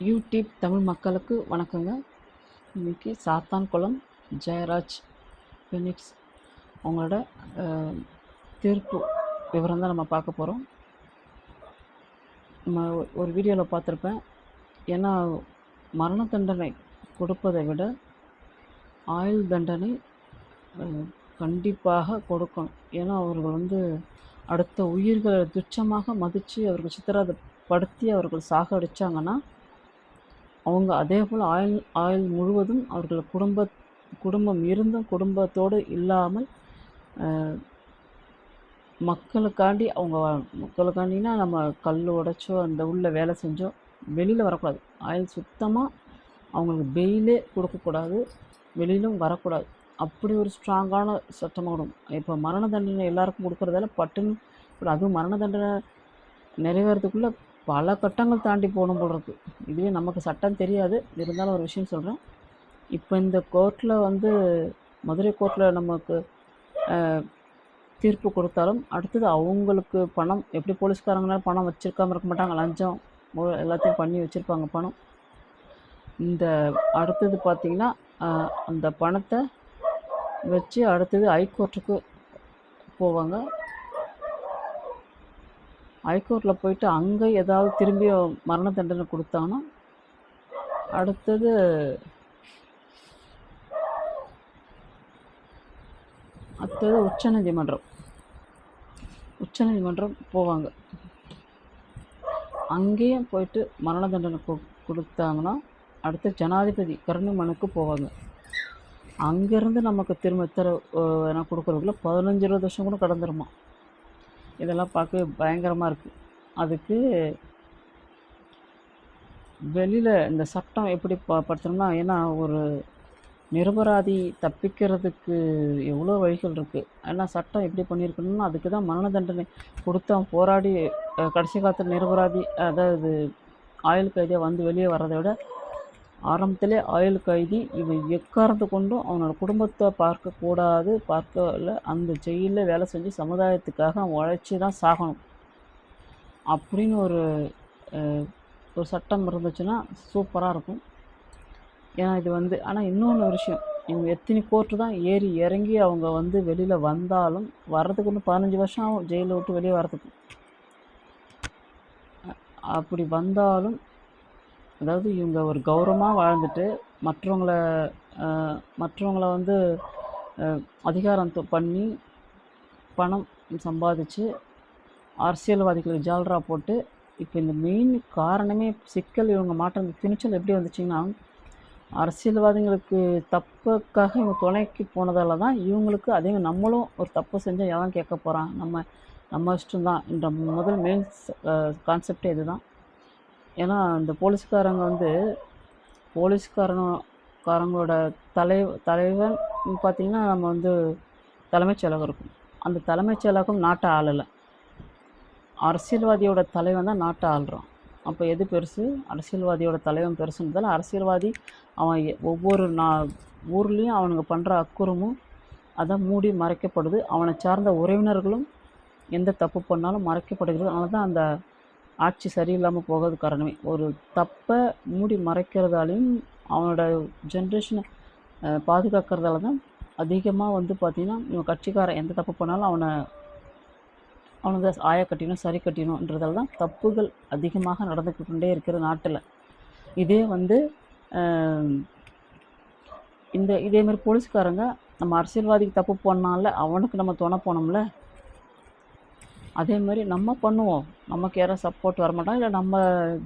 YouTube Tamil மக்களுக்கு வணக்கங்க. இன்றைக்கி சாத்தான்குளம் ஜெயராஜ் ஃபெனிக்ஸ் அவங்களோட தீர்ப்பு விவரம் தான் நம்ம பார்க்க போகிறோம். நம்ம ஒரு வீடியோவில் பார்த்துருப்பேன். ஏன்னா மரண தண்டனை கொடுப்பதை விட ஆயுள் தண்டனை கண்டிப்பாக கொடுக்கணும். ஏன்னா அவர்கள் அடுத்த உயிர்களை துச்சமாக மதித்து அவர்கள் சித்திரவதைப்படுத்தி அவர்கள் சாகடிச்சாங்கன்னா அவங்க அதே போல் ஆயுள் முழுவதும் அவர்கள் குடும்பம் இருந்தும் குடும்பத்தோடு இல்லாமல் மக்களுக்காண்டி அவங்க மக்களுக்காண்டினா நம்ம கல் உடைச்சோ அந்த உள்ள வேலை செஞ்சோ வெளியில் வரக்கூடாது. ஆயுள் சுத்தமாக அவங்களுக்கு பெயிலே கொடுக்கக்கூடாது, வெளியிலும் வரக்கூடாது. அப்படி ஒரு ஸ்ட்ராங்கான சட்டமாக வரும். இப்போ மரண தண்டனை எல்லாருக்கும் கொடுக்குறதால பட்டுன்னு அதுவும் மரண தண்டனை நிறைவேறதுக்குள்ளே பல கட்டங்கள் தாண்டி போகணும் போல் இருக்குது. இதுவே நமக்கு சட்டம் தெரியாது, இருந்தாலும் ஒரு விஷயம் சொல்கிறேன். இப்போ இந்த கோர்ட்டில் மதுரை கோர்ட்டில் நமக்கு தீர்ப்பு கொடுத்தாலும் அடுத்தது அவங்களுக்கு பணம் எப்படி போலீஸ்காரங்களால பணம் வச்சுருக்காமல் இருக்க மாட்டாங்க. லஞ்சம் எல்லாத்தையும் பண்ணி வச்சுருப்பாங்க பணம். இந்த அடுத்தது பார்த்திங்கன்னா அந்த பணத்தை வச்சு அடுத்தது ஹைகோர்ட்டுக்கு போவாங்க. ஹைகோர்ட்டில் போயிட்டு அங்கே ஏதாவது திரும்பி மரண தண்டனை கொடுத்தாங்கன்னா அடுத்தது உச்சநீதிமன்றம் போவாங்க. அங்கேயும் போயிட்டு மரண தண்டனை கொடுத்தாங்கன்னா அடுத்து ஜனாதிபதி கருணை மனுக்கு போவாங்க. அங்கேருந்து நமக்கு திரும்ப என்ன கொடுக்குறதுக்குள்ள 15-20 வருஷம் கூட கடந்துருமா. இதெல்லாம் பார்க்க பயங்கரமாக இருக்குது. அதுக்கு வெளியில் இந்த சட்டம் எப்படி படுத்தணும்னா, ஏன்னா ஒரு நிரபராதி தப்பிக்கிறதுக்கு எவ்வளோ வழிகள் இருக்குது. ஏன்னா சட்டம் எப்படி பண்ணியிருக்கணும்னா அதுக்கு தான் மரண தண்டனை கொடுத்து அவன் போராடி கடைசி காலத்தில் நிரபராதி அதாவது ஆயுள் கைதியாக வந்து வெளியே வர்றதை விட ஆரம்பத்திலே ஆயுள் கைதி இவன் எக்காரத்தை கொண்டும் அவனோட குடும்பத்தை பார்க்கல அந்த ஜெயிலில் வேலை செஞ்சு சமுதாயத்துக்காக அவன் உழைச்சி தான் சாகணும் அப்படின்னு ஒரு சட்டம் இருந்துச்சுன்னா சூப்பராக இருக்கும். ஏன்னா இது ஆனால் இன்னொன்று விஷயம், இவங்க எத்தனை கோர்ட்டு தான் ஏறி இறங்கி அவங்க வெளியில் வந்தாலும் வர்றதுக்கு 15 வருஷம் ஆகும் ஜெயிலை விட்டு வெளியே வர்றதுக்கு. அப்படி வந்தாலும் அதாவது இவங்க ஒரு கௌரவமாக வாழ்ந்துட்டு மற்றவங்கள அதிகாரம் பண்ணி பணம் சம்பாதிச்சு அரசியல்வாதிகளுக்கு ஜால்ரா போட்டு இப்போ இந்த மெயின் காரணமே சிக்கல் இவங்க மாற்றம் துணிச்சல் எப்படி வந்துச்சிங்கன்னா அரசியல்வாதிகளுக்கு தப்புக்காக இவங்க துணைக்கு போனதால தான் இவங்களுக்கு அதே நம்மளும் ஒரு தப்பு செஞ்சால் எவன் கேட்க போகிறான், நம்ம இஷ்டம்தான் என்ற முதல் மெயின் கான்செப்டே இது தான். ஏன்னா இந்த போலீஸ்காரங்களோட தலைவன் பார்த்திங்கன்னா நம்ம தலைமைச் செயலகம் இருக்கும். அந்த தலைமைச் செயலகம் நாட்டை ஆளலை, அரசியல்வாதியோட தலைவன் தான் நாட்டை ஆள்றான். அப்போ எது பெருசு? அரசியல்வாதியோட தலைவன் பெருசுன்றதால அரசியல்வாதி அவன் ஒவ்வொரு ஊர்லேயும் அவனுங்க பண்ணுற அக்குறமும் அதான் மூடி மறைக்கப்படுது. அவனை சார்ந்த உறவினர்களும் எந்த தப்பு பண்ணாலும் மறைக்கப்படுகிறது. அதனால தான் அந்த ஆட்சி சரியில்லாமல் போகிறது காரணமே. ஒரு தப்பை மூடி மறைக்கிறதாலையும் அவனோட ஜென்ரேஷனை பாதுகாக்கிறதால தான் அதிகமாக பார்த்திங்கன்னா இவன் கட்சிக்காரன் எந்த தப்பு பண்ணாலும் அவனுக்கு ஆய கட்டினோம் சரி கட்டினோன்றதால தான் தப்புகள் அதிகமாக நடந்துக்கிட்டு கொண்டே இருக்கிற நாட்டில். இதேமாதிரி போலீஸ்காரங்க நம்ம அரசியல்வாதிக்கு தப்பு பண்ணால அவனுக்கு நம்ம துணை போனோம்ல, அதே மாதிரி நம்ம பண்ணுவோம். நமக்கு யாரும் சப்போர்ட் வரமாட்டாங்க, இல்லை நம்ம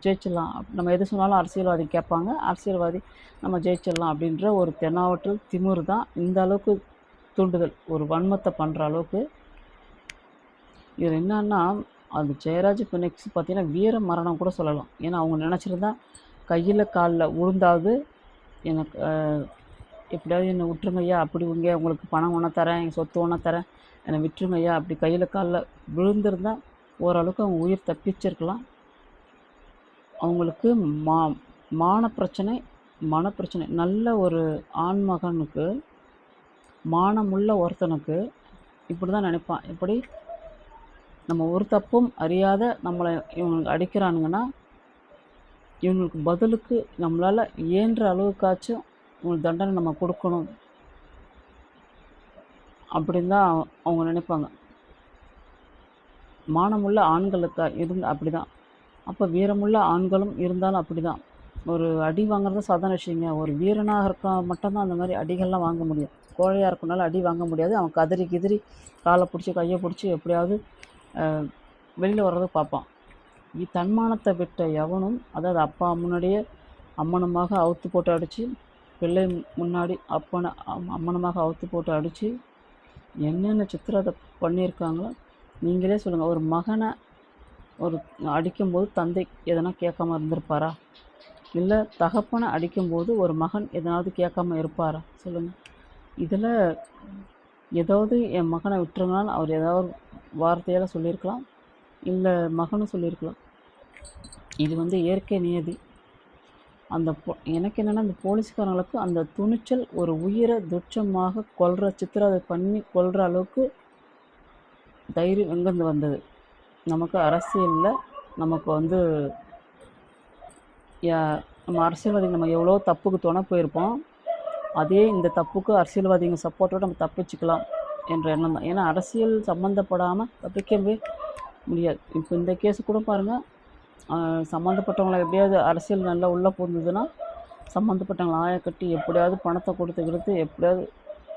ஜெயிச்சிடலாம், நம்ம எது சொன்னாலும் அரசியல்வாதி கேட்பாங்க, அரசியல்வாதி நம்ம ஜெயிச்சிடலாம் அப்படின்ற ஒரு தென்னாவற்றல் திமிரு தான் இந்த அளவுக்கு தூண்டுதல், ஒரு வன்மத்தை பண்ணுற அளவுக்கு. இதில் என்னன்னா அது ஜெயராஜ் ஃபெனிக்ஸ் பார்த்திங்கன்னா வீர மரணம் கூட சொல்லலாம். ஏன்னா அவங்க நினச்சிருந்தா கையில் காலில் விழுந்தாவது எனக்கு எப்படியாவது என்னை விட்டுருங்க ஐயா, அப்படி உங்களுக்கு பணம் ஒன்றா தரேன், எங்கள் சொத்து ஒன்றா தரேன், என்னை விட்டுருங்க ஐயா அப்படி கையில் காலில் விழுந்திருந்தால் ஓரளவுக்கு அவங்க உயிர் தப்பிச்சிருக்கலாம். அவங்களுக்கு மனப்பிரச்சனை நல்ல ஒரு ஆண்மகனுக்கு மானமுள்ள ஒருத்தனுக்கு இப்படி தான் நினைப்பான். எப்படி நம்ம ஒரு தப்பும் அறியாத நம்மளை இவங்க அடிக்கிறானுங்கன்னா இவங்களுக்கு பதிலுக்கு நம்மளால் இயன்ற அளவுக்காச்சும் உங்களுக்கு தண்டனை நம்ம கொடுக்கணும் அப்படின்னு தான் அவங்க நினைப்பாங்க. மானமுள்ள ஆண்களுக்கு அப்படி தான். அப்போ வீரமுள்ள ஆண்களும் இருந்தாலும் அப்படி தான். ஒரு அடி வாங்குறது சாதாரண விஷயங்க. ஒரு வீரனாக இருக்க மட்டும்தான் அந்த மாதிரி அடிகள்லாம் வாங்க முடியும். கோழையாக இருக்கனால அடி வாங்க முடியாது. அவன் கதறி கிதறி காலை பிடிச்சி கையை பிடிச்சி எப்படியாவது வெளியில் வர்றதை பார்ப்பான். தன்மானத்தை விட்ட எவனும், அதாவது அப்பா முன்னாடியே அம்மனமாக அவுத்து போட்டு அடித்து, பிள்ளை முன்னாடி அம்மனமாக அவுத்து போட்டு அடித்து என்னென்ன சித்திரத்தை பண்ணியிருக்காங்களோ நீங்களே சொல்லுங்கள். ஒரு மகனை அடிக்கும்போது தந்தை எதனா கேட்காம இருந்திருப்பாரா? இல்லை தகப்பனை அடிக்கும்போது ஒரு மகன் எதனாவது கேட்காம இருப்பாரா? சொல்லுங்கள். இதில் ஏதாவது என் மகனை விட்டுருங்கன்னு அவர் ஏதாவது வார்த்தையால் சொல்லியிருக்கலாம், இல்லை மகனும் சொல்லியிருக்கலாம். இது இயற்கை நியதி. எனக்கு என்னென்னா, இந்த போலீஸ்காரங்களுக்கு அந்த துணிச்சல், ஒரு உயிரை துச்சமாக சித்திரவதை பண்ணி கொல்கிற அளவுக்கு தைரியம் எங்கேருந்து வந்தது? நமக்கு அரசியலில் நமக்கு நம்ம அரசியல்வாதிகள் நம்ம எவ்வளோ தப்புக்கு துணை போயிருப்போம். அதே இந்த தப்புக்கு அரசியல்வாதிங்க சப்போர்ட்டோடு நம்ம தப்பிச்சுக்கலாம் என்ற எண்ணம் தான். ஏன்னா அரசியல் சம்மந்தப்படாமல் தப்பிக்கவே முடியாது. இப்போ இந்த கேஸு கூட பாருங்கள், சம்மந்தப்பட்டவங்களை எப்படியாவது அரசியல் நல்லா உள்ளே போந்ததுன்னா சம்மந்தப்பட்டவங்களை ஆயக்கட்டி எப்படியாவது பணத்தை கொடுத்து எப்படியாவது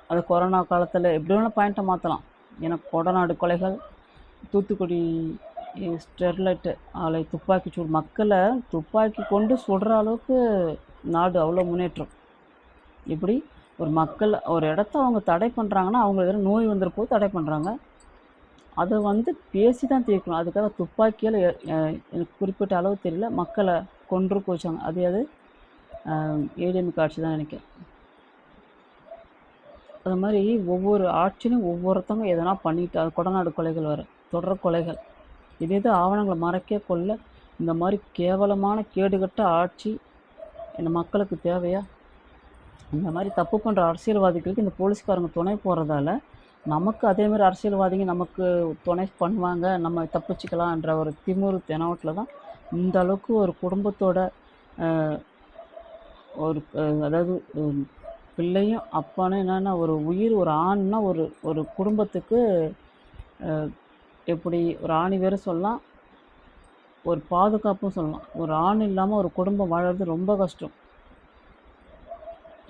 அது கொரோனா காலத்தில் எப்படி வேணாலும் பாயிண்ட்டை மாற்றலாம். ஏன்னா கொடநாடு கொலைகள், தூத்துக்குடி ஸ்டெர்லைட்டு ஆலை துப்பாக்கிச்சூடு, மக்களை துப்பாக்கி கொண்டு சுடுற அளவுக்கு நாடு அவ்வளோ முன்னேற்றம். இப்படி ஒரு மக்கள் ஒரு இடத்த அவங்க தடை பண்ணுறாங்கன்னா அவங்களுக்கு எதனா நோய் வந்துருப்போது தடை பண்ணுறாங்க. அதை பேசி தான் தீர்க்கணும். அதுக்காக துப்பாக்கியால் எனக்கு குறிப்பிட்ட அளவு தெரியல மக்களை கொன்று போச்சாங்க. அது ஏடிஎம்கே ஆட்சி தான் நினைக்கிறேன். அது மாதிரி ஒவ்வொரு ஆட்சியிலும் ஒவ்வொருத்தவங்க எதனா பண்ணிட்டு, அது கொடநாடு கொலைகள் வர தொடர் கொலைகள், இதே ஆவணங்களை மறைக்க கொள்ள இந்த மாதிரி கேவலமான கேடுகட்ட ஆட்சி இந்த மக்களுக்கு தேவையா? இந்த மாதிரி தப்பு பண்ணுற அரசியல்வாதிகளுக்கு இந்த போலீஸ்காரங்க துணை போகிறதால நமக்கு அதேமாதிரி அரசியல்வாதிங்க நமக்கு துணை பண்ணுவாங்க, நம்ம தப்பிச்சுக்கலான்ற ஒரு திமிரு தெனாவட்டில் தான் இந்த அளவுக்கு ஒரு குடும்பத்தோட ஒரு அதாவது பிள்ளையும் அப்பானும் என்னென்னா ஒரு உயிர், ஒரு ஆண்னா ஒரு குடும்பத்துக்கு எப்படி ஒரு ஆணி வேறு சொல்லலாம், ஒரு பாதுகாப்பும் சொல்லலாம். ஒரு ஆண் இல்லாமல் ஒரு குடும்பம் வாழறது ரொம்ப கஷ்டம்.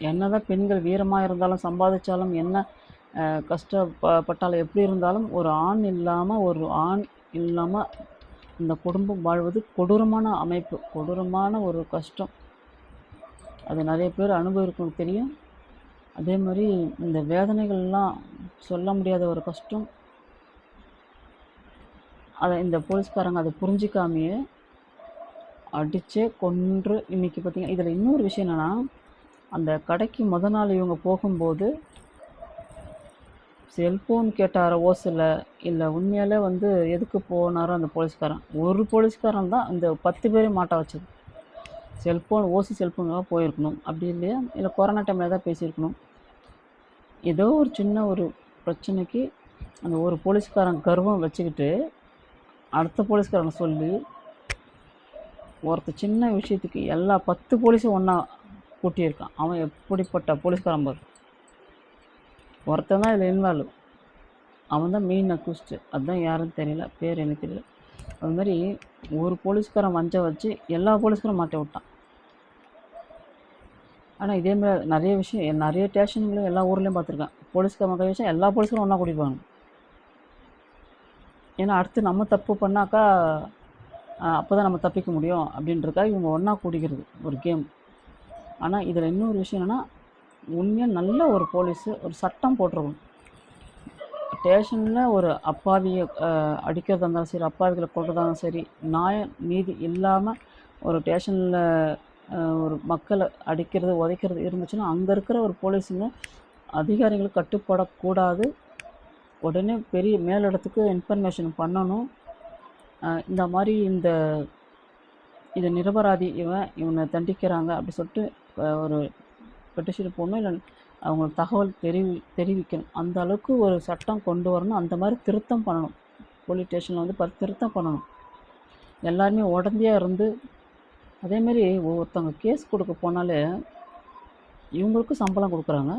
என்னதான் பெண்கள் வீரமாக இருந்தாலும் சம்பாதிச்சாலும் என்ன கஷ்டப்பட்டாலும் எப்படி இருந்தாலும் ஒரு ஆண் இல்லாமல் இந்த குடும்பம் வாழ்வது கொடூரமான அமைப்பு, கொடூரமான ஒரு கஷ்டம். அது நிறைய பேர் அனுபவிக்கணும் தெரியும். அதே மாதிரி இந்த வேதனைகள்லாம் சொல்ல முடியாத ஒரு கஷ்டம். அதை இந்த போலீஸ்காரங்க அதை புரிஞ்சிக்காமையே அடித்தே கொன்று இன்றைக்கி பார்த்திங்கன்னா. இதில் இன்னொரு விஷயம் என்னென்னா, அந்த கடைக்கு நாள் இவங்க போகும்போது செல்ஃபோன் கேட்டார ஓசில், இல்லை உண்மையாலே எதுக்கு போனாரோ அந்த போலீஸ்காரன். ஒரு போலீஸ்காரன் தான் இந்த 10 பேரையும் மாட்ட வச்சது. செல்ஃபோனுக்காக போயிருக்கணும், அப்படி இல்லையா இல்லை கொரோனா டைமில் தான் பேசியிருக்கணும். ஏதோ ஒரு சின்ன ஒரு பிரச்சனைக்கு அந்த ஒரு போலீஸ்காரன் கர்வம் வச்சுக்கிட்டு அடுத்த போலீஸ்காரனை சொல்லி ஒருத்தர் சின்ன விஷயத்துக்கு எல்லா 10 போலீஸும் ஒன்றா கூட்டியிருக்கான். அவன் எப்படிப்பட்ட போலீஸ்காரன் பாரு. ஒருத்தன் தான் இதில் இன்வால்வ், அவன் தான் மெயின் அக்யூஸ்டு. அதுதான் யாருன்னு தெரியல, பேர் எனக்கு தெரியல. அது மாதிரி ஒரு போலீஸ்காரன் வச்சு எல்லா போலீஸ்காரும் மாட்ட விட்டான். ஆனால் இதேமாதிரி நிறைய விஷயம் நிறைய ஸ்டேஷன்களும் எல்லா ஊர்லேயும் பார்த்துருக்கேன். போலீஸ்கார மக்கள் விஷயம் எல்லா போலீஸ்காரும் ஒன்றா கூட்டிப்பாங்க. ஏன்னா அடுத்து நம்ம தப்பு பண்ணாக்கா அப்போ தான் நம்ம தப்பிக்க முடியும் அப்படின்றக்காக இவங்க ஒன்றா கூட்டிக்கிறது ஒரு கேம். ஆனால் இதில் இன்னொரு விஷயம் என்னென்னா, உண்மையாக நல்ல ஒரு போலீஸு ஒரு சட்டம் போட்டிருக்கணும். ஸ்டேஷனில் ஒரு அப்பாவியை அடிக்கிறதா இருந்தாலும் சரி, அப்பாவிகளை கொள்றதா இருந்தாலும் சரி, நீதி இல்லாமல் ஒரு ஸ்டேஷனில் ஒரு மக்களை அடிக்கிறது உதைக்கிறது இருந்துச்சுன்னா அங்கே இருக்கிற ஒரு போலீஸுங்க அதிகாரிகளுக்கு கட்டுப்படக்கூடாது. உடனே பெரிய மேலிடத்துக்கு இன்ஃபர்மேஷன் பண்ணணும். இந்த மாதிரி இது நிரபராதி, இவனை தண்டிக்கிறாங்க அப்படி சொல்லிட்டு ஒரு பெட்டிஷன் போடணும், இல்லை அவங்களுக்கு தகவல் தெரிவிக்கணும். அந்த அளவுக்கு ஒரு சட்டம் கொண்டு வரணும். அந்த மாதிரி திருத்தம் பண்ணணும். போலீஸ் ஸ்டேஷனில் திருத்தம் பண்ணணும். எல்லாருமே உடந்தையாக இருந்து அதேமாரி ஒவ்வொருத்தவங்க கேஸ் கொடுக்க போனாலே இவங்களுக்கும் சம்பளம் கொடுக்குறாங்க.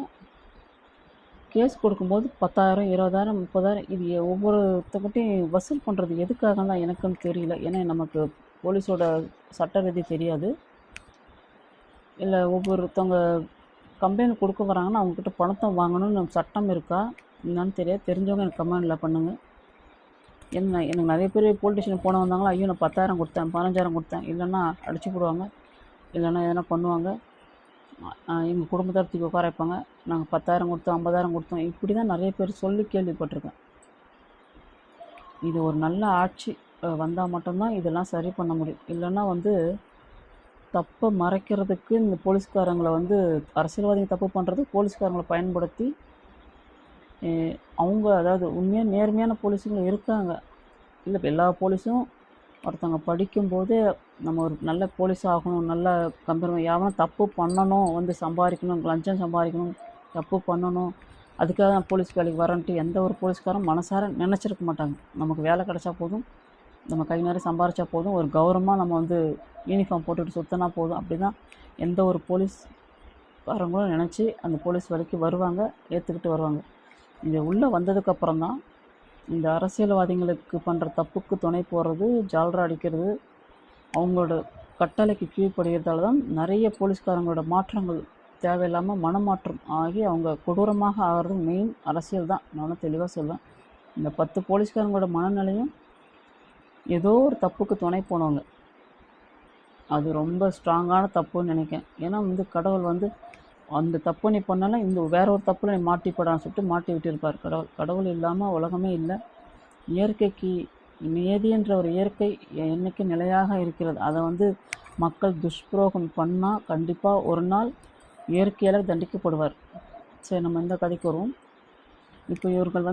கேஸ் கொடுக்கும்போது 10,000 20,000 30,000 இது ஒவ்வொருத்தவங்ககிட்டையும் வசூல் பண்ணுறது எதுக்காகன்னா எனக்குன்னு தெரியல. ஏன்னா நமக்கு போலீஸோட சட்ட விதி தெரியாது. இல்லை ஒவ்வொருத்தவங்க கம்ப்ளைண்ட் கொடுக்க வராங்கன்னா அவங்கக்கிட்ட பணத்தை வாங்கணும்னு சட்டம் இருக்கா என்னன்னு தெரியாது. தெரிஞ்சவங்க எனக்கு கமெண்டில் பண்ணுங்கள். எனக்கு நிறைய பேர் போலீஸ் ஸ்டேஷன் போன வந்தாங்களா, ஐயோ நான் 10,000 கொடுத்தேன் 15,000 கொடுத்தேன், இல்லைன்னா அடிச்சு போடுவாங்க, இல்லைன்னா எதனா பண்ணுவாங்க, எங்கள் குடும்பத்தை தூக்கி உட்கார வைப்பாங்க, நாங்கள் 10,000 கொடுத்தோம் 50,000 கொடுத்தோம், இப்படி தான் நிறைய பேர் சொல்லி கேள்விப்பட்டிருக்கேன். இது ஒரு நல்ல ஆட்சி வந்தால் மட்டும்தான் இதெல்லாம் சரி பண்ண முடியும். இல்லைன்னா தப்பை மறைக்கிறதுக்கு இந்த போலீஸ்காரங்களை அரசியல்வாதிகள் தப்பு பண்ணுறதுக்கு போலீஸ்காரங்களை பயன்படுத்தி அவங்க அதாவது உண்மையாக நேர்மையான போலீஸுங்களும் இருக்காங்க. இல்லை எல்லா போலீஸும் ஒருத்தவங்க படிக்கும்போதே நம்ம ஒரு நல்ல போலீஸ் ஆகணும், நல்ல கம்பெனி யாரும் தப்பு பண்ணணும், சம்பாதிக்கணும், லஞ்சம் சம்பாதிக்கணும், தப்பு பண்ணணும், அதுக்காக நான் போலீஸ் வேலைக்கு வரேன்ட்டு எந்த ஒரு போலீஸ்காரும் மனசார நினச்சிருக்க மாட்டாங்க. நமக்கு வேலை கிடச்சா போதும், நம்ம கை நிறைய சம்பாரித்தா போதும், ஒரு கௌரவமாக நம்ம யூனிஃபார்ம் போட்டுக்கிட்டு சுற்றினா போதும், அப்படி தான் எந்த ஒரு போலீஸ்காரங்களும் நினச்சி அந்த போலீஸ் வேலைக்கு வருவாங்க, ஏற்றுக்கிட்டு வருவாங்க. இது உள்ளே வந்ததுக்கப்புறம் தான் இந்த அரசியல்வாதிகளுக்கு பண்ணுற தப்புக்கு துணை போடுறது, ஜால்ரா அடிக்கிறது, அவங்களோட கட்டளைக்கு கீழ்ப்படுகிறதால தான் நிறைய போலீஸ்காரங்களோட மாற்றங்கள் தேவையில்லாமல் மனமாற்றம் ஆகி அவங்க கொடூரமாக ஆகிறது மெயின் அரசியல் தான். நானும் தெளிவாக சொல்வேன். இந்த 10 போலீஸ்காரங்களோட மனநிலையும் ஏதோ ஒரு தப்புக்கு துணை போனவங்க. அது ரொம்ப ஸ்ட்ராங்கான தப்புன்னு நினைக்கிறேன். ஏன்னா கடவுள் அந்த தப்பு நீ பண்ணாலும் இந்த வேற ஒரு தப்புல நீ மாட்டிப்படான்னு சொல்லிட்டு மாட்டி விட்டுருப்பார் கடவுள். கடவுள் இல்லாமல் உலகமே இல்லை. இயற்கைக்கு நியதின்ற ஒரு இயற்கை என்றைக்கு நிலையாக இருக்கிறது. அதை மக்கள் துஷ்பிரயோகம் பண்ணால் கண்டிப்பாக ஒரு நாள் இயற்கையால் தண்டிக்கப்படுவார். சரி, நம்ம இந்த கதைக்கு வருவோம். இப்போ இவர்கள்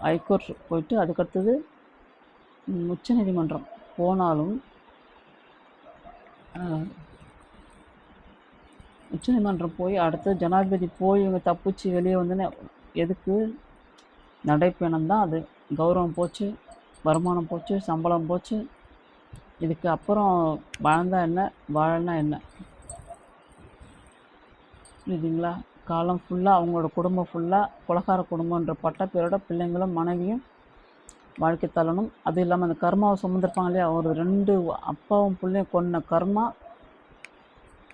ஹைகோர்ட் போயிட்டு அதுக்கடுத்தது உச்சநீதிமன்றம் போனாலும் உச்சநீதிமன்றம் போய் அடுத்து ஜனாதிபதி போய் இவங்க தப்பிச்சு வெளியே எதுக்கு நடைப்பயணம் தான். அது கௌரவம் போச்சு, வருமானம் போச்சு, சம்பளம் போச்சு. இதுக்கு அப்புறம் வாழ்ந்தா என்ன, வாழனா என்ன? புரியுதுங்களா? காலம் ஃபுல்லாக அவங்களோட குடும்பம் ஃபுல்லாக கொலகார குடும்பன்ற பட்டப்பேரோட பிள்ளைங்களும் மனைவியும் வாழ்க்கை தள்ளணும். அது இல்லாமல் அந்த கர்மாவை சுமந்திருப்பாங்க இல்லையா, ஒரு 2 அப்பாவும் பிள்ளையும் கொன்ன கர்மா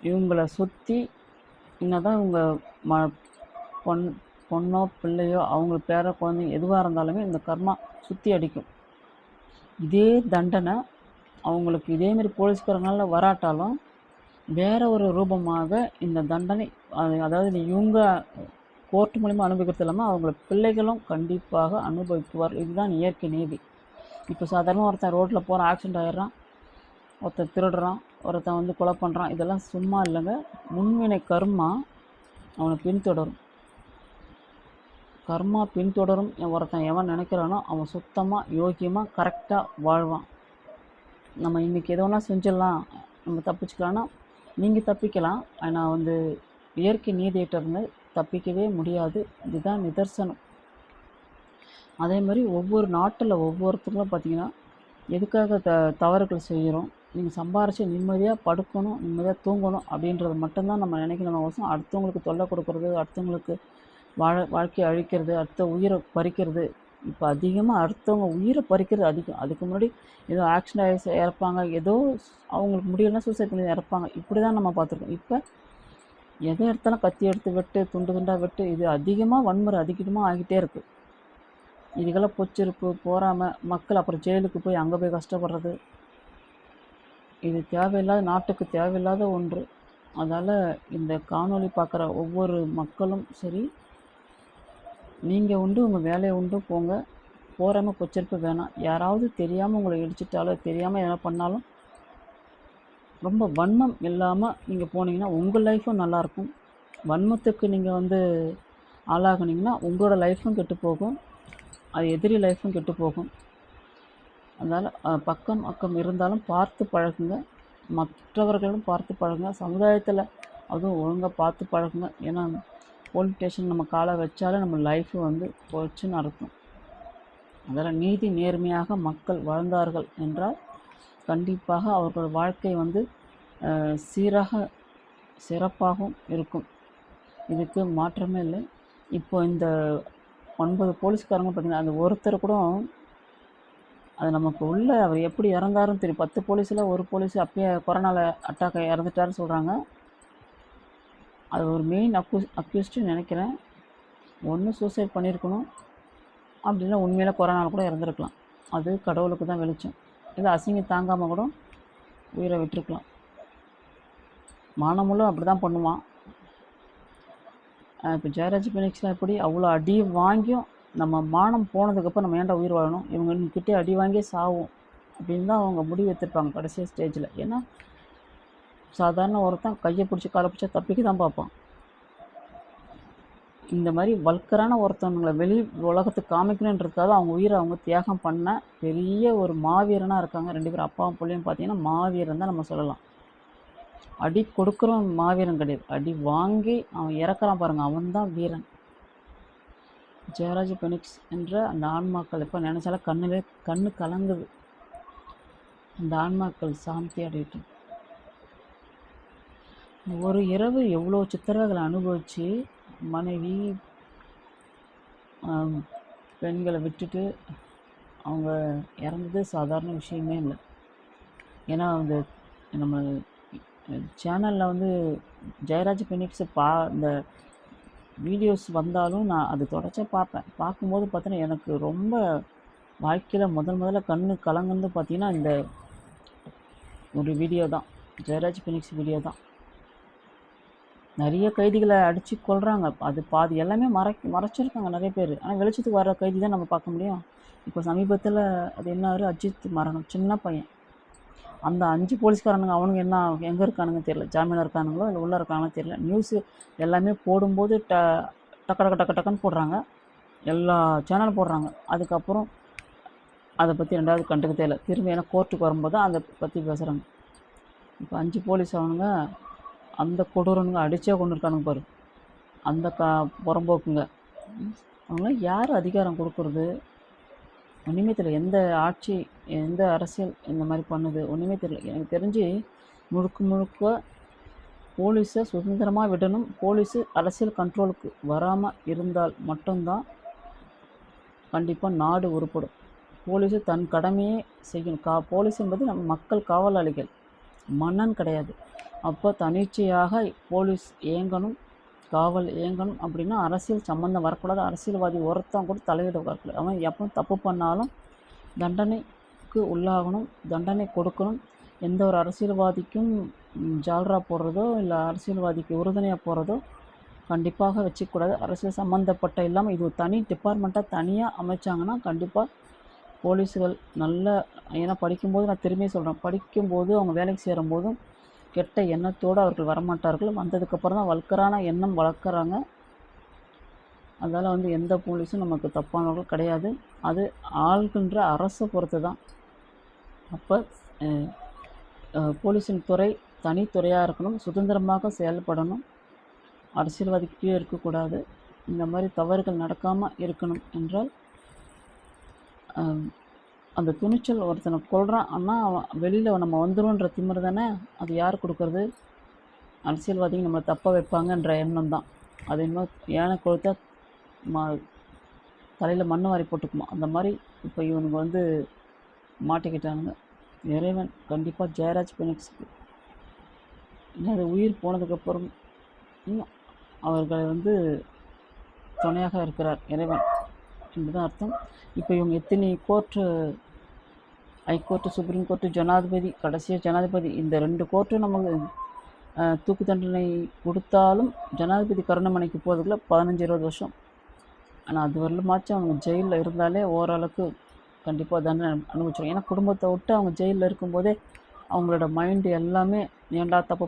இவங்களை சுற்றி இன்னதான் இவங்க பொண்ணோ பிள்ளையோ அவங்க பேர குழந்தைங்க எதுவாக இருந்தாலுமே இந்த கர்மா சுற்றி அடிக்கும். இதே தண்டனை அவங்களுக்கு இதேமாரி போலீஸ்காரங்களால் வராட்டாலும் வேற ஒரு ரூபமாக இந்த தண்டனை அதாவது இவங்க கோர்ட் மூலிமா அனுபவிக்கிறது இல்லாமல் அவங்கள பிள்ளைகளும் கண்டிப்பாக அனுபவிக்குவார். இதுதான் இயற்கை நீதி. இப்போ சாதாரண ஒருத்தன் ரோட்டில் போகிறான், ஆக்சிடெண்ட் ஆகிடுறான், ஒருத்தன் திருடுறான், ஒருத்தன் கொலை பண்ணுறான், இதெல்லாம் சும்மா இல்லைங்க. முன்வினை கர்மா அவனை பின்தொடரும். கர்மா பின்தொடரும். ஒருத்தன் எவன் நினைக்கிறானோ அவன் சுத்தமாக யோகியமாக கரெக்டாக வாழ்வான். நம்ம இன்றைக்கி எது வேணால் செஞ்சிடலாம், நம்ம தப்பிச்சுக்கலான்னா நீங்கள் தப்பிக்கலாம். ஆனால் இயற்கை நீதியிட்ட இருந்து தப்பிக்கவே முடியாது. இதுதான் நிதர்சனம். அதே மாதிரி ஒவ்வொரு நாட்டில் ஒவ்வொருத்தங்களும் பார்த்திங்கன்னா எதுக்காக தவறுகள் செய்கிறோம், நீங்கள் சம்பாரித்து நிம்மதியாக படுக்கணும், நிம்மதியாக தூங்கணும் அப்படின்றது மட்டும்தான் நம்ம நினைக்கணும். அவசியம் அடுத்தவங்களுக்கு தொல்லை கொடுக்கறது, அடுத்தவங்களுக்கு வாழ்க்கையை அழிக்கிறது, அடுத்த உயிரை பறிக்கிறது. இப்போ அதிகமாக அடுத்தவங்க உயிரை பறிக்கிறது அதிகம். அதுக்கு முன்னாடி ஏதோ ஆக்சிடென்ட் ஆகி இறப்பாங்க, ஏதோ அவங்களுக்கு முடியலன்னா சூசைட் பண்ணி இறப்பாங்க. இப்படி தான் நம்ம பார்த்துருக்கோம். இப்போ எதை எடுத்தாலும் கத்தி எடுத்து வெட்டு, துண்டு துண்டாக வெட்டு, இது அதிகமாக வன்முறை அதிகமாக ஆகிட்டே இருக்குது. இதுக்கெல்லாம் பொச்சிருப்பு போகாமல் மக்கள் அப்புறம் ஜெயிலுக்கு போய் அங்கே போய் கஷ்டப்படுறது, இது தேவையில்லாத, நாட்டுக்கு தேவையில்லாத ஒன்று. அதால் இந்த காணொளி பார்க்குற ஒவ்வொரு மக்களும் சரி, நீங்கள் உண்டு உங்கள் வேலையை உண்டு போங்க. போகாமல் பொச்சிருப்பு வேணாம். யாராவது தெரியாமல் உங்களை இடிச்சிட்டாலோ தெரியாமல் எதனா பண்ணாலும் ரொம்ப வன்மம் இல்லாமல் நீங்கள் போனீங்கன்னா உங்கள் லைஃப்பும் நல்லாயிருக்கும். வன்மத்துக்கு நீங்கள் ஆளாகுனீங்கன்னா உங்களோட லைஃப்பும் கெட்டு போகும், அது எதிரி லைஃப்பும் கெட்டு போகும். அதனால் பக்கம் அக்கம் இருந்தாலும் பார்த்து பழகுங்க, மற்றவர்களும் பார்த்து பழகுங்க, சமுதாயத்தில் அதுவும் ஒழுங்காக பார்த்து பழகுங்க. ஏன்னா போலீஸ் ஸ்டேஷன் நம்ம காலை வச்சாலே நம்ம லைஃப்பு போச்சுன்னு அர்த்தம். அதில் நீதி நேர்மையாக மக்கள் வாழ்ந்தார்கள் என்றால் கண்டிப்பாக அவர்கள் வாழ்க்கை சீராக சிறப்பாகவும் இருக்கும். இதுக்கு மாற்றமே இல்லை. இப்போ இந்த 9 போலீஸ்காரங்க பார்த்திங்கன்னா, அந்த ஒருத்தர் கூட அது நமக்கு உள்ள அவர் எப்படி இறந்தாருன்னு தெரியும். 10 போலீஸில் ஒரு போலீஸ் அப்பயே கொரோனாவில் அட்டாக் இறந்துட்டாருன்னு சொல்கிறாங்க. அது ஒரு மெயின் அக்யூஸ்டுன்னு நினைக்கிறேன். ஒன்று சூசைட் பண்ணியிருக்கணும், அப்படின்னா உண்மையில் கொரோனாவில் கூட இறந்துருக்கலாம். அது கடவுளுக்கு தான் வெளிச்சம். இல்லை அசிங்கம் தாங்காமல் கூட உயிரை விட்டுருக்கலாம். மானமுள்ள அப்படி தான் பண்ணுவான். இப்போ ஜெயராஜ் பெனிக்ஸ்லாம் எப்படி அவ்வளோ அடி வாங்கியும் நம்ம மானம் போனதுக்கப்புறம் நம்ம ஏன்டா உயிர் வாழணும், இவங்ககிட்டே அடி வாங்கியே சாவும் அப்படின்னு தான் அவங்க முடிவு எடுத்துருப்பாங்க கடைசி ஸ்டேஜில். ஏன்னா சாதாரண ஒருத்தன் கையை பிடிச்சி காலை பிடிச்சா தப்பிக்க தான் பார்ப்பான். இந்த மாதிரி வல்கரான ஒருத்தவங்களை வெளி உலகத்துக்கு காமிக்கணுன்றதுக்காக அவங்க உயிரை அவங்க தியாகம் பண்ண பெரிய ஒரு மாவீரனாக இருக்காங்க 2 பேரும். அப்பாவும் பிள்ளையும் பார்த்தீங்கன்னா மாவீரன் தான் நம்ம சொல்லலாம். அடி கொடுக்குறவன் மாவீரன் கிடையாது, அடி வாங்கி அவன் இறக்குறான் பாருங்கள், அவன் தான் வீரன். ஜெயராஜ் பெனிக்ஸ் என்ற அந்த ஆன்மாக்கள் இப்போ நினச்சாலும் கண்ணு கலங்குது. அந்த ஆன்மாக்கள் சாந்தி அடையட்டும். ஒரு இரவு எவ்வளோ சித்திரங்களை அனுபவித்து மனைவி பெண்களை விட்டுட்டு அவங்க இறந்தது சாதாரண விஷயமே இல்லை. ஏன்னா அந்த நம்ம சேனலில் வந்து ஜெயராஜ் பெனிக்ஸ் இந்த வீடியோஸ் வந்தாலும் நான் அது தொடர்ச்சியாக பார்ப்பேன். பார்க்கும்போது பார்த்தீங்கன்னா எனக்கு ரொம்ப வாழ்க்கையில் முதல்ல கண்ணு கலங்குன்னு பார்த்தீங்கன்னா இந்த ஒரு வீடியோ தான், ஜெயராஜ் பெனிக்ஸ் வீடியோ தான். நிறைய கைதிகளை அடித்து கொள்கிறாங்க, அது பாதி எல்லாமே மறைச்சிருக்காங்க நிறைய பேர். ஆனால் வெளிச்சத்துக்கு வர கைதி தான் நம்ம பார்க்க முடியும். இப்போ சமீபத்தில் அது என்னாரு, அஜித் மரணம், சின்ன பையன். அந்த 5 போலீஸ்காரனுங்க அவனுங்க என்ன எங்கே இருக்கானுங்க தெரியல, ஜாமீனில் இருக்கானுங்களோ இல்லை உள்ளே இருக்காங்களோ தெரியல. நியூஸு எல்லாமே போடும்போது டக்குன்னு போடுறாங்க, எல்லா சேனலும் போடுறாங்க. அதுக்கப்புறம் அதை பற்றி 2வது கண்டுக்க தெரியல. திரும்பி ஏன்னா கோர்ட்டுக்கு வரும்போது தான் அதை பற்றி பேசுகிறாங்க. இப்போ 5 போலீஸ் அவனுங்க அந்த கொடூரனுங்க அடித்தே கொண்டு இருக்கானுங்க பாரு, அந்த புறம்போக்குங்க. அவங்க யார் அதிகாரம் கொடுக்குறது ஒன்றுமே தெரியல. எந்த ஆட்சி எந்த அரசியல் இந்த மாதிரி பண்ணுது ஒன்றுமே தெரியல. எனக்கு தெரிஞ்சு முழுக்க போலீஸை சுதந்திரமாக விடணும். போலீஸு அரசியல் கண்ட்ரோலுக்கு வராமல் இருந்தால் மட்டும்தான் கண்டிப்பாக நாடு உருப்படும். போலீஸு தன் கடமையே செய்யணும். போலீஸ் என்பது நம்ம மக்கள் காவலாளிகள், மன்னன் கிடையாது. அப்போ தனிச்சையாக போலீஸ் இயங்கணும், காவல் இயங்கணும். அப்படின்னா அரசியல் சம்மந்தம் வரக்கூடாது. அரசியல்வாதி ஒருத்தன் கூட தலையிட வரக்கூடாது. அவன் எப்போ தப்பு பண்ணாலும் தண்டனைக்கு உள்ளாகணும், தண்டனை கொடுக்கணும். எந்த ஒரு அரசியல்வாதிக்கும் ஜால்ரா போடுறதோ இல்லை அரசியல்வாதிக்கு உறுதுணையாக போகிறதோ கண்டிப்பாக வச்சுக்கூடாது. அரசியல் சம்மந்தப்பட்ட இல்லாமல் இது ஒரு தனி டிபார்ட்மெண்ட்டாக தனியாக அமைச்சாங்கன்னா கண்டிப்பாக போலீஸுகள் நல்ல, ஏன்னா படிக்கும்போது நான் திரும்பி சொல்கிறேன், படிக்கும்போது அவங்க வேலைக்கு சேரும்போதும் கெட்ட எண்ணத்தோடு அவர்கள் வரமாட்டார்கள். வந்ததுக்கப்புறம் தான் வல்கரான எண்ணம் வளர்க்குறாங்க. அதனால் வந்து எந்த போலீஸும் நமக்கு தப்பானவர்கள் கிடையாது. அது ஆள்கின்ற அரசை பொறுத்து தான். அப்போ போலீஸின் துறை தனித்துறையாக இருக்கணும், சுதந்திரமாக செயல்படணும், அரசியல்வாதிக்கு கீழே இருக்கக்கூடாது. இந்த மாதிரி தவறுகள் நடக்காமல் இருக்கணும் என்றால் அந்த துணிச்சல் ஒருத்தனை கொள்கிறான். ஆனால் வெளியில் நம்ம வந்துடும்ன்ற திமிரு தானே, அது யார் கொடுக்குறது? அரசியல்வாதிங்க நம்மளை தப்பாக வைப்பாங்கன்ற எண்ணம் தான். அது இன்னும் யானை கொளுத்தா தலையில் மண் வாரி போட்டுக்குமா, அந்த மாதிரி இப்போ இவனுங்க வந்து மாட்டிக்கிட்டானுங்க. இறைவன் கண்டிப்பாக ஜெயராஜ் பெனிக்ஸ்க்கு என்னது உயிர் போனதுக்கப்புறம் இன்னும் அவர்களை வந்து துணையாக இருக்கிறார் இறைவன் என்பதுதான் அர்த்தம். இப்போ இவங்க எத்தனை கோர்ட்டு, ஹைகோர்ட்டு, சுப்ரீம் கோர்ட்டு, ஜனாதிபதி, கடைசியாக ஜனாதிபதி, இந்த 2 கோர்ட்டும் நமக்கு தூக்கு தண்டனை கொடுத்தாலும் ஜனாதிபதி கருணமனைக்கு போகிறதுக்குள்ள 15-20 வருஷம். ஆனால் அது வரலுமாச்சும் அவங்க ஜெயிலில் இருந்தாலே ஓரளவுக்கு கண்டிப்பாக தண்டனை அனுபவிச்சிடும். ஏன்னா குடும்பத்தை விட்டு அவங்க ஜெயிலில் இருக்கும்போதே அவங்களோட மைண்டு எல்லாமே ஏன்டா தப்பு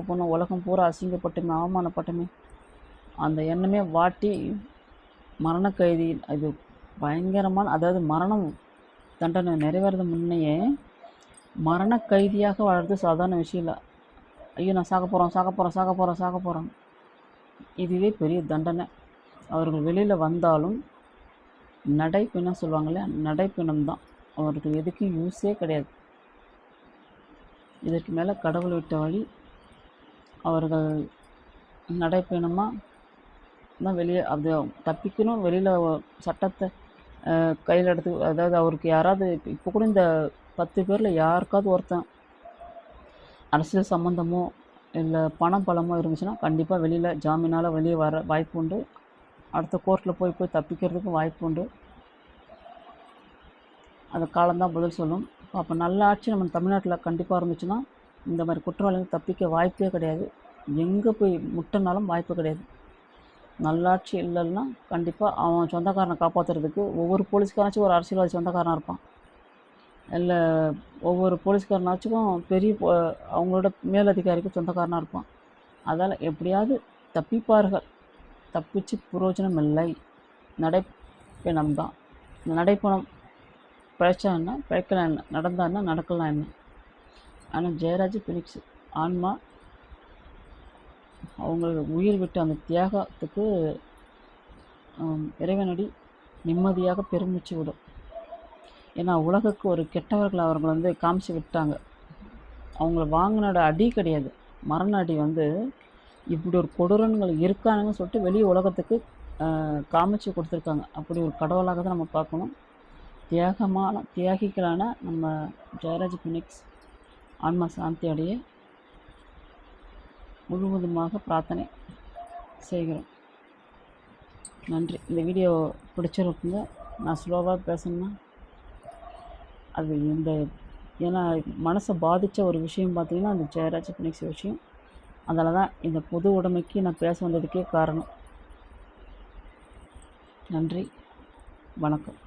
பண்ணோம், உலகம் பூரா அசிங்கப்பட்டுமே, அவமானப்பட்டுமே, அந்த எண்ணமே வாட்டி மரண கைதி. அது பயங்கரமான, அதாவது மரணம் தண்டனை நிறைவேறது முன்னையே மரண கைதியாக வாழ்றது சாதாரண விஷயம் இல்லை. ஐயோ நான் சாக போகிறோம். இதுவே பெரிய தண்டனை. அவர்கள் வெளியில் வந்தாலும் நடைப்பிணம் சொல்லுவாங்கள்ல, நடைப்பிணம் தான். அவருக்கு எதுக்கும் யூஸே கிடையாது. இதற்கு மேலே கடவுள் விட்ட வழி. அவர்கள் நடைப்பயணமாக தான் வெளியே அது தப்பிக்கணும். வெளியில் சட்டத்தை கையில் எடுத்து, அதாவது அவருக்கு யாராவது இப்போ கூட இந்த 10 பேரில் யாருக்காவது ஒருத்தன் அரசியல் சம்மந்தமோ இல்லை பணம் பலமோ இருந்துச்சுன்னா கண்டிப்பாக வெளியில் ஜாமீனால் வெளியே வர வாய்ப்பு உண்டு. அடுத்த கோர்ட்டில் போய் தப்பிக்கிறதுக்கும் வாய்ப்பு உண்டு. அந்த காலம்தான் பதில் சொல்லும். அப்போ நல்ல ஆட்சி நம்ம தமிழ்நாட்டில் கண்டிப்பாக இருந்துச்சுன்னா இந்த மாதிரி குற்றவாளிகள் தப்பிக்க வாய்ப்பே கிடையாது. எங்கே போய் முட்டினாலும் வாய்ப்பு கிடையாது. நல்லாட்சி இல்லைன்னா கண்டிப்பாக அவன் சொந்தக்காரனை காப்பாற்றுறதுக்கு ஒவ்வொரு போலீஸ்காரனாச்சும் ஒரு அரசியல்வாதி சொந்தக்காரனாக இருப்பான். இல்லை ஒவ்வொரு போலீஸ்காரனாச்சும் பெரிய அவங்களோட மேலதிகாரிக்கு சொந்தக்காரனாக இருப்பான். அதால் எப்படியாவது தப்பிப்பார்கள். தப்பிச்சு புரோஜனம் இல்லை. நடைப்பயணம் தான். இந்த நடைப்பயணம் பிழைச்சா என்ன, பிழைக்கலாம் என்ன, நடந்தா என்ன, நடக்கலாம் என்ன. ஆனால் ஜெயராஜ் பினிக்ஸ் ஆன்மா அவங்க உயிர் விட்டு அந்த தியாகத்துக்கு இறைவனடி நிம்மதியாக பெருமிச்சு விடும். ஏன்னா உலகுக்கு ஒரு கெட்டவர்கள் அவர்கள் காமிச்சு விட்டாங்க. அவங்கள வாங்கினோட அடி கிடையாது, மரண அடி இப்படி ஒரு கொடூரங்கள் இருக்கானுங்கன்னு சொல்லிட்டு வெளியே உலகத்துக்கு காமிச்சு கொடுத்துருக்காங்க. அப்படி ஒரு கடவுளாக தான் நம்ம பார்க்கணும். தியாகிகளான நம்ம ஜெயராஜ் பினிக்ஸ் ஆன்மா சாந்தி அடைய முழுவதுமாக பிரார்த்தனை செய்கிறோம். நன்றி. இந்த வீடியோ பிடிச்சிருக்குங்க. நான் ஸ்லோவாக பேசணுன்னா அது ஏன்னா மனசை பாதித்த ஒரு விஷயம் பார்த்திங்கன்னா அந்த ஜெயராஜ் பினிக்ஸ் விஷயம். அதனால தான் இந்த பொது உடைமைக்கு நான் பேச வந்ததுக்கே காரணம். நன்றி, வணக்கம்.